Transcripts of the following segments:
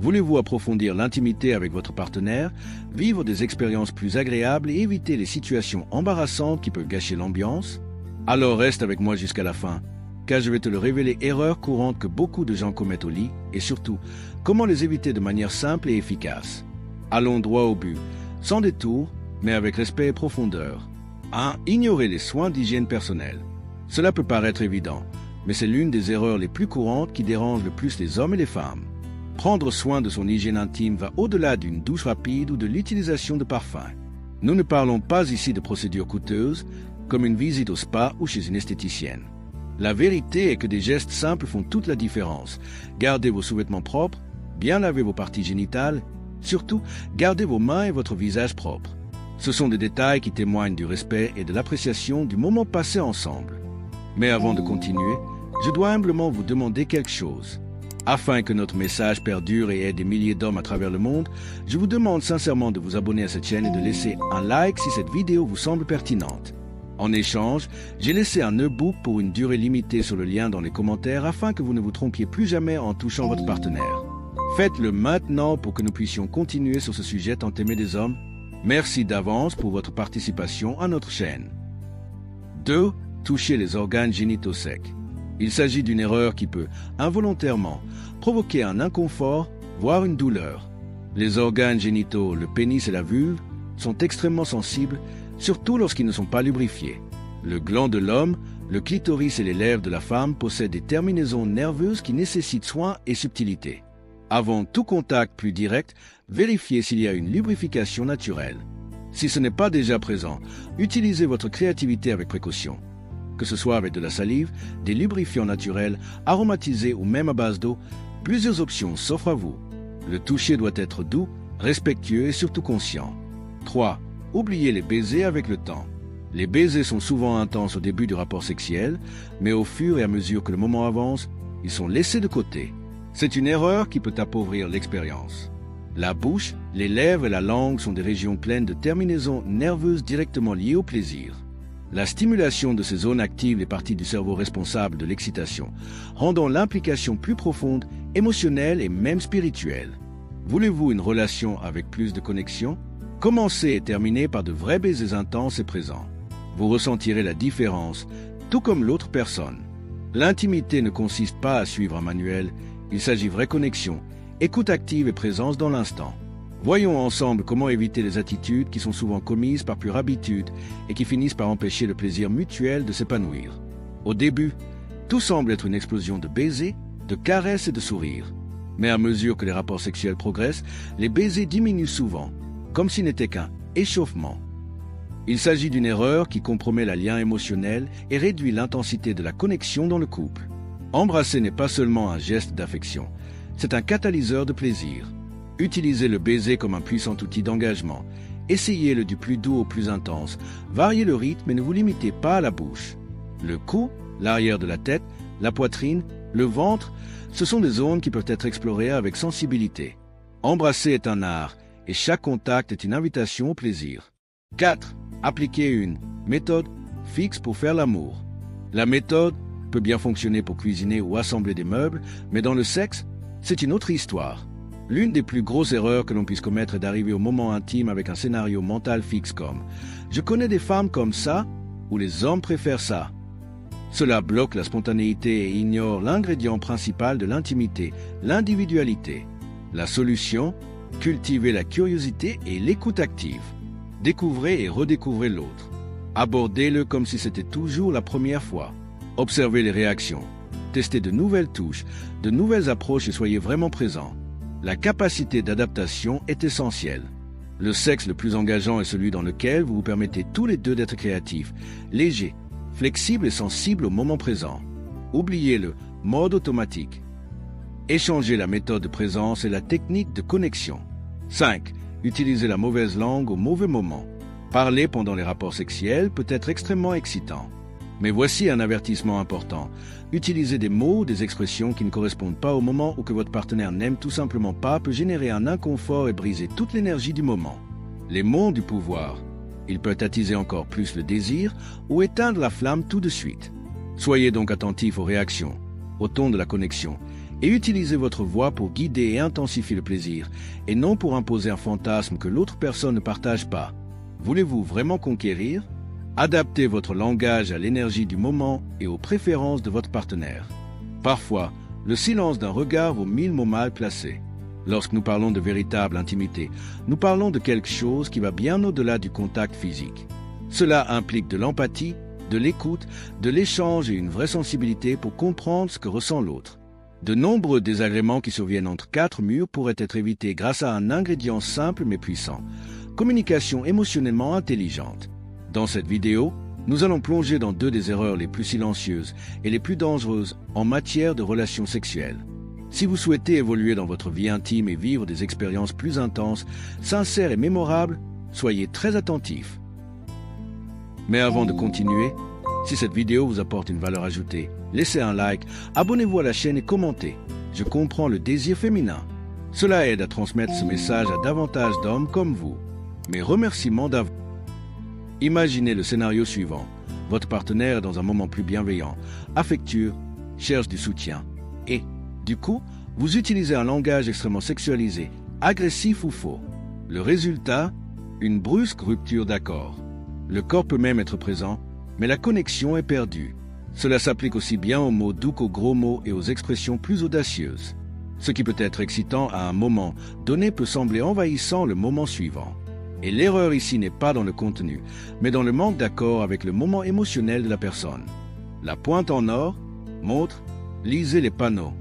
Voulez-vous approfondir l'intimité avec votre partenaire, vivre des expériences plus agréables et éviter les situations embarrassantes qui peuvent gâcher l'ambiance? Alors reste avec moi jusqu'à la fin, car je vais te le révéler, erreurs courantes que beaucoup de gens commettent au lit et surtout, comment les éviter de manière simple et efficace. Allons droit au but, sans détour, mais avec respect et profondeur. 1. Ignorer les soins d'hygiène personnelle. Cela peut paraître évident, mais c'est l'une des erreurs les plus courantes qui dérangent le plus les hommes et les femmes. Prendre soin de son hygiène intime va au-delà d'une douche rapide ou de l'utilisation de parfums. Nous ne parlons pas ici de procédures coûteuses, comme une visite au spa ou chez une esthéticienne. La vérité est que des gestes simples font toute la différence. Gardez vos sous-vêtements propres, bien laver vos parties génitales, surtout, gardez vos mains et votre visage propres. Ce sont des détails qui témoignent du respect et de l'appréciation du moment passé ensemble. Mais avant de continuer, je dois humblement vous demander quelque chose. Afin que notre message perdure et aide des milliers d'hommes à travers le monde, je vous demande sincèrement de vous abonner à cette chaîne et de laisser un like si cette vidéo vous semble pertinente. En échange, j'ai laissé un e-book pour une durée limitée sur le lien dans les commentaires afin que vous ne vous trompiez plus jamais en touchant votre partenaire. Faites-le maintenant pour que nous puissions continuer sur ce sujet tant aimé des hommes. Merci d'avance pour votre participation à notre chaîne. 2. Toucher les organes génitaux secs. Il s'agit d'une erreur qui peut, involontairement, provoquer un inconfort, voire une douleur. Les organes génitaux, le pénis et la vulve, sont extrêmement sensibles, surtout lorsqu'ils ne sont pas lubrifiés. Le gland de l'homme, le clitoris et les lèvres de la femme possèdent des terminaisons nerveuses qui nécessitent soin et subtilité. Avant tout contact plus direct, vérifiez s'il y a une lubrification naturelle. Si ce n'est pas déjà présent, utilisez votre créativité avec précaution. Que ce soit avec de la salive, des lubrifiants naturels, aromatisés ou même à base d'eau, plusieurs options s'offrent à vous. Le toucher doit être doux, respectueux et surtout conscient. 3. Oubliez les baisers avec le temps. Les baisers sont souvent intenses au début du rapport sexuel, mais au fur et à mesure que le moment avance, ils sont laissés de côté. C'est une erreur qui peut appauvrir l'expérience. La bouche, les lèvres et la langue sont des régions pleines de terminaisons nerveuses directement liées au plaisir. La stimulation de ces zones active les parties du cerveau responsables de l'excitation, rendant l'implication plus profonde, émotionnelle et même spirituelle. Voulez-vous une relation avec plus de connexion? Commencez et terminez par de vrais baisers intenses et présents. Vous ressentirez la différence, tout comme l'autre personne. L'intimité ne consiste pas à suivre un manuel, il s'agit de vraie connexion, écoute active et présence dans l'instant. Voyons ensemble comment éviter les attitudes qui sont souvent commises par pure habitude et qui finissent par empêcher le plaisir mutuel de s'épanouir. Au début, tout semble être une explosion de baisers, de caresses et de sourires. Mais à mesure que les rapports sexuels progressent, les baisers diminuent souvent, comme s'il n'était qu'un échauffement. Il s'agit d'une erreur qui compromet le lien émotionnel et réduit l'intensité de la connexion dans le couple. Embrasser n'est pas seulement un geste d'affection, c'est un catalyseur de plaisir. Utilisez le baiser comme un puissant outil d'engagement. Essayez-le du plus doux au plus intense. Variez le rythme et ne vous limitez pas à la bouche. Le cou, l'arrière de la tête, la poitrine, le ventre, ce sont des zones qui peuvent être explorées avec sensibilité. Embrasser est un art et chaque contact est une invitation au plaisir. 4. Appliquez une méthode fixe pour faire l'amour. La méthode peut bien fonctionner pour cuisiner ou assembler des meubles, mais dans le sexe, c'est une autre histoire. L'une des plus grosses erreurs que l'on puisse commettre est d'arriver au moment intime avec un scénario mental fixe comme « Je connais des femmes comme ça » ou « Les hommes préfèrent ça ». Cela bloque la spontanéité et ignore l'ingrédient principal de l'intimité, l'individualité. La solution, cultivez la curiosité et l'écoute active. Découvrez et redécouvrez l'autre. Abordez-le comme si c'était toujours la première fois. Observez les réactions. Testez de nouvelles touches, de nouvelles approches et soyez vraiment présent. La capacité d'adaptation est essentielle. Le sexe le plus engageant est celui dans lequel vous vous permettez tous les deux d'être créatifs, légers, flexibles et sensibles au moment présent. Oubliez le mode automatique. Échangez la méthode de présence et la technique de connexion. 5. Utilisez la mauvaise langue au mauvais moment. Parler pendant les rapports sexuels peut être extrêmement excitant. Mais voici un avertissement important. Utiliser des mots ou des expressions qui ne correspondent pas au moment ou que votre partenaire n'aime tout simplement pas peut générer un inconfort et briser toute l'énergie du moment. Les mots ont du pouvoir. Ils peuvent attiser encore plus le désir ou éteindre la flamme tout de suite. Soyez donc attentif aux réactions, au ton de la connexion, Et utilisez votre voix pour guider et intensifier le plaisir, et non pour imposer un fantasme que l'autre personne ne partage pas. Voulez-vous vraiment conquérir? Adaptez votre langage à l'énergie du moment et aux préférences de votre partenaire. Parfois, le silence d'un regard vaut 1000 mots mal placés. Lorsque nous parlons de véritable intimité, nous parlons de quelque chose qui va bien au-delà du contact physique. Cela implique de l'empathie, de l'écoute, de l'échange et une vraie sensibilité pour comprendre ce que ressent l'autre. De nombreux désagréments qui surviennent entre quatre murs pourraient être évités grâce à un ingrédient simple mais puissant: communication émotionnellement intelligente. Dans cette vidéo, nous allons plonger dans deux des erreurs les plus silencieuses et les plus dangereuses en matière de relations sexuelles. Si vous souhaitez évoluer dans votre vie intime et vivre des expériences plus intenses, sincères et mémorables, soyez très attentifs. Mais avant de continuer, si cette vidéo vous apporte une valeur ajoutée, laissez un like, abonnez-vous à la chaîne et commentez. Je comprends le désir féminin. Cela aide à transmettre ce message à davantage d'hommes comme vous. Mes remerciements d'avance. Imaginez le scénario suivant. Votre partenaire est dans un moment plus bienveillant, affectueux, cherche du soutien. Et, du coup, vous utilisez un langage extrêmement sexualisé, agressif ou faux. Le résultat, une brusque rupture d'accord. Le corps peut même être présent, mais la connexion est perdue. Cela s'applique aussi bien aux mots doux qu'aux gros mots et aux expressions plus audacieuses. Ce qui peut être excitant à un moment donné peut sembler envahissant le moment suivant. Et l'erreur ici n'est pas dans le contenu, mais dans le manque d'accord avec le moment émotionnel de la personne. La pointe en or montre, lisez les panneaux,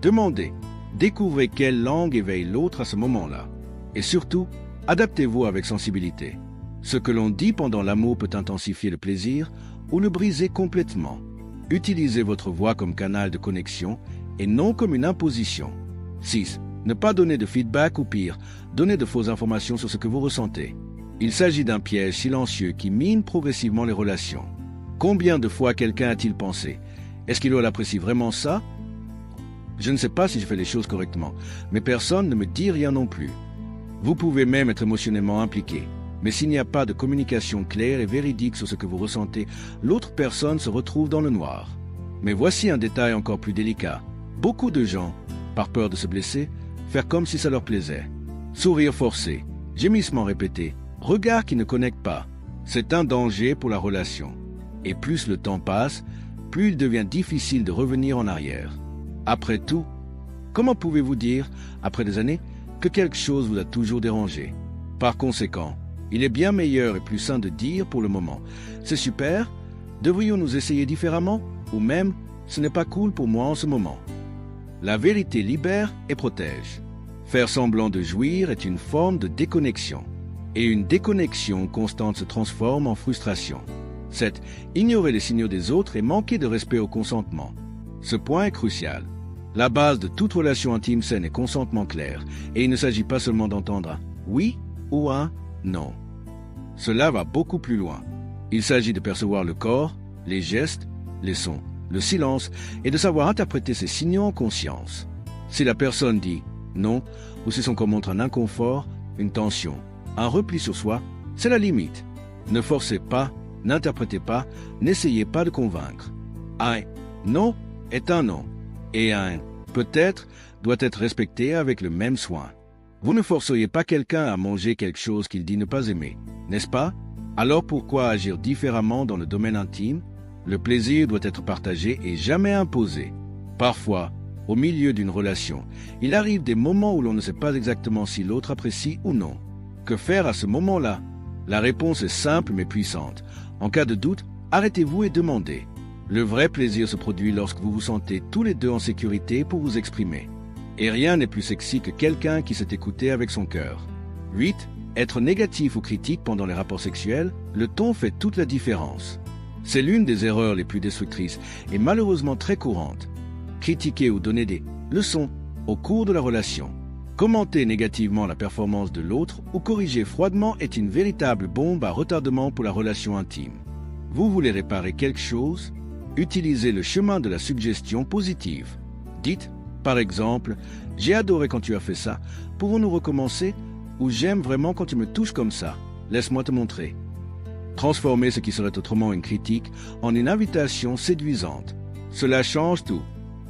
demandez, découvrez quelle langue éveille l'autre à ce moment-là. Et surtout, adaptez-vous avec sensibilité. Ce que l'on dit pendant l'amour peut intensifier le plaisir ou le briser complètement. Utilisez votre voix comme canal de connexion et non comme une imposition. 6. Ne pas donner de feedback ou pire, donner de fausses informations sur ce que vous ressentez. Il s'agit d'un piège silencieux qui mine progressivement les relations. Combien de fois quelqu'un a-t-il pensé: est-ce qu'il apprécie vraiment ça? Je ne sais pas si je fais les choses correctement, mais personne ne me dit rien non plus. Vous pouvez même être émotionnellement impliqué. Mais s'il n'y a pas de communication claire et véridique sur ce que vous ressentez, l'autre personne se retrouve dans le noir. Mais voici un détail encore plus délicat. Beaucoup de gens, par peur de se blesser, faire comme si ça leur plaisait. Sourire forcé, gémissements répétés, regards qui ne connectent pas. C'est un danger pour la relation. Et plus le temps passe, plus il devient difficile de revenir en arrière. Après tout, comment pouvez-vous dire, après des années, que quelque chose vous a toujours dérangé? Par conséquent, il est bien meilleur et plus sain de dire pour le moment: c'est super, devrions-nous essayer différemment? Ou même, ce n'est pas cool pour moi en ce moment. La vérité libère et protège. Faire semblant de jouir est une forme de déconnexion. Et une déconnexion constante se transforme en frustration. 7. Ignorer les signaux des autres et manquer de respect au consentement. Ce point est crucial. La base de toute relation intime saine est consentement clair, et il ne s'agit pas seulement d'entendre un oui ou un non. Cela va beaucoup plus loin. Il s'agit de percevoir le corps, les gestes, les sons, le silence, et de savoir interpréter ces signaux en conscience. Si la personne dit non, ou si son corps montre un inconfort, une tension, un repli sur soi, c'est la limite. Ne forcez pas, n'interprétez pas, n'essayez pas de convaincre. Un non est un non, et un peut-être doit être respecté avec le même soin. Vous ne forceriez pas quelqu'un à manger quelque chose qu'il dit ne pas aimer, n'est-ce pas? Alors pourquoi agir différemment dans le domaine intime? Le plaisir doit être partagé et jamais imposé. Parfois, au milieu d'une relation, il arrive des moments où l'on ne sait pas exactement si l'autre apprécie ou non. Que faire à ce moment-là? La réponse est simple mais puissante. En cas de doute, arrêtez-vous et demandez. Le vrai plaisir se produit lorsque vous vous sentez tous les deux en sécurité pour vous exprimer. Et rien n'est plus sexy que quelqu'un qui sait écouter avec son cœur. 8. Être négatif ou critique pendant les rapports sexuels, le ton fait toute la différence. C'est l'une des erreurs les plus destructrices et malheureusement très courante. Critiquer ou donner des leçons au cours de la relation. Commenter négativement la performance de l'autre ou corriger froidement est une véritable bombe à retardement pour la relation intime. Vous voulez réparer quelque chose? Utilisez le chemin de la suggestion positive. Dites, par exemple, « J'ai adoré quand tu as fait ça, pouvons-nous recommencer ?» ou « J'aime vraiment quand tu me touches comme ça, laisse-moi te montrer ». Transformez ce qui serait autrement une critique en une invitation séduisante. Cela change tout.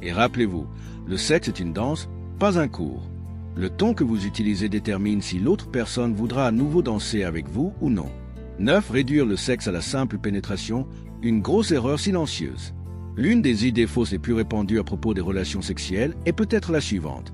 Et rappelez-vous, Le sexe est une danse, pas un cours. Le ton que vous utilisez détermine si l'autre personne voudra à nouveau danser avec vous ou non. 9. Réduire le sexe à la simple pénétration, une grosse erreur silencieuse. L'une des idées fausses les plus répandues à propos des relations sexuelles est peut-être la suivante.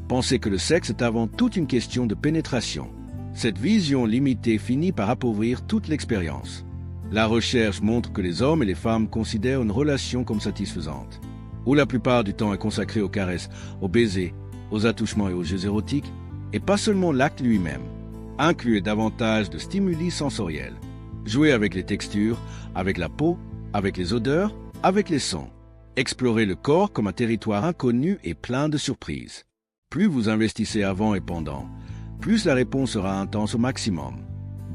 Penser que le sexe est avant tout une question de pénétration. Cette vision limitée finit par appauvrir toute l'expérience. La recherche montre que les hommes et les femmes considèrent une relation comme satisfaisante, où la plupart du temps est consacrée aux caresses, aux baisers, aux attouchements et aux jeux érotiques, et pas seulement l'acte lui-même. Incluez davantage de stimuli sensoriels. Jouez avec les textures, avec la peau, avec les odeurs, avec les sons. Explorez le corps comme un territoire inconnu et plein de surprises. Plus vous investissez avant et pendant, plus la réponse sera intense au maximum.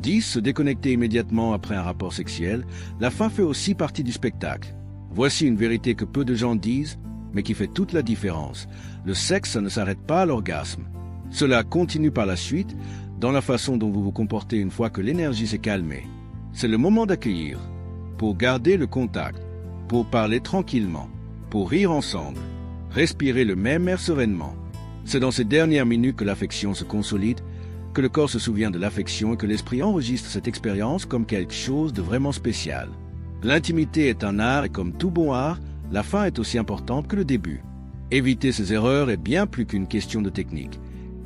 10. Se déconnecter immédiatement après un rapport sexuel. La fin fait aussi partie du spectacle. Voici une vérité que peu de gens disent, mais qui fait toute la différence. Le sexe, ça ne s'arrête pas à l'orgasme. Cela continue par la suite, dans la façon dont vous vous comportez une fois que l'énergie s'est calmée. C'est le moment d'accueillir, pour garder le contact, pour parler tranquillement, pour rire ensemble, respirer le même air sereinement. C'est dans ces dernières minutes que l'affection se consolide, que le corps se souvient de l'affection et que l'esprit enregistre cette expérience comme quelque chose de vraiment spécial. L'intimité est un art et comme tout bon art, la fin est aussi importante que le début. Éviter ces erreurs est bien plus qu'une question de technique.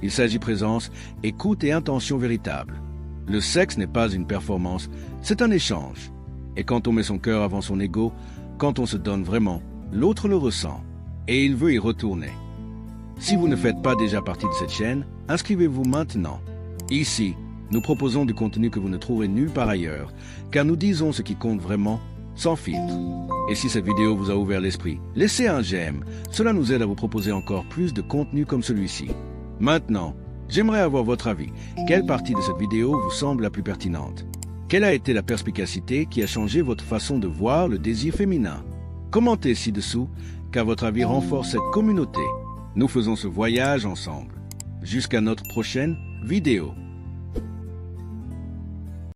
Il s'agit présence, écoute et intention véritable. Le sexe n'est pas une performance, c'est un échange. Et quand on met son cœur avant son ego, quand on se donne vraiment, l'autre le ressent. Et il veut y retourner. Si vous ne faites pas déjà partie de cette chaîne, inscrivez-vous maintenant. Ici, nous proposons du contenu que vous ne trouverez nulle part ailleurs, car nous disons ce qui compte vraiment, sans filtre. Et si cette vidéo vous a ouvert l'esprit, laissez un j'aime, cela nous aide à vous proposer encore plus de contenu comme celui-ci. Maintenant, j'aimerais avoir votre avis. Quelle partie de cette vidéo vous semble la plus pertinente? Quelle a été la perspicacité qui a changé votre façon de voir le désir féminin? Commentez ci-dessous, car votre avis renforce cette communauté. Nous faisons ce voyage ensemble. Jusqu'à notre prochaine vidéo.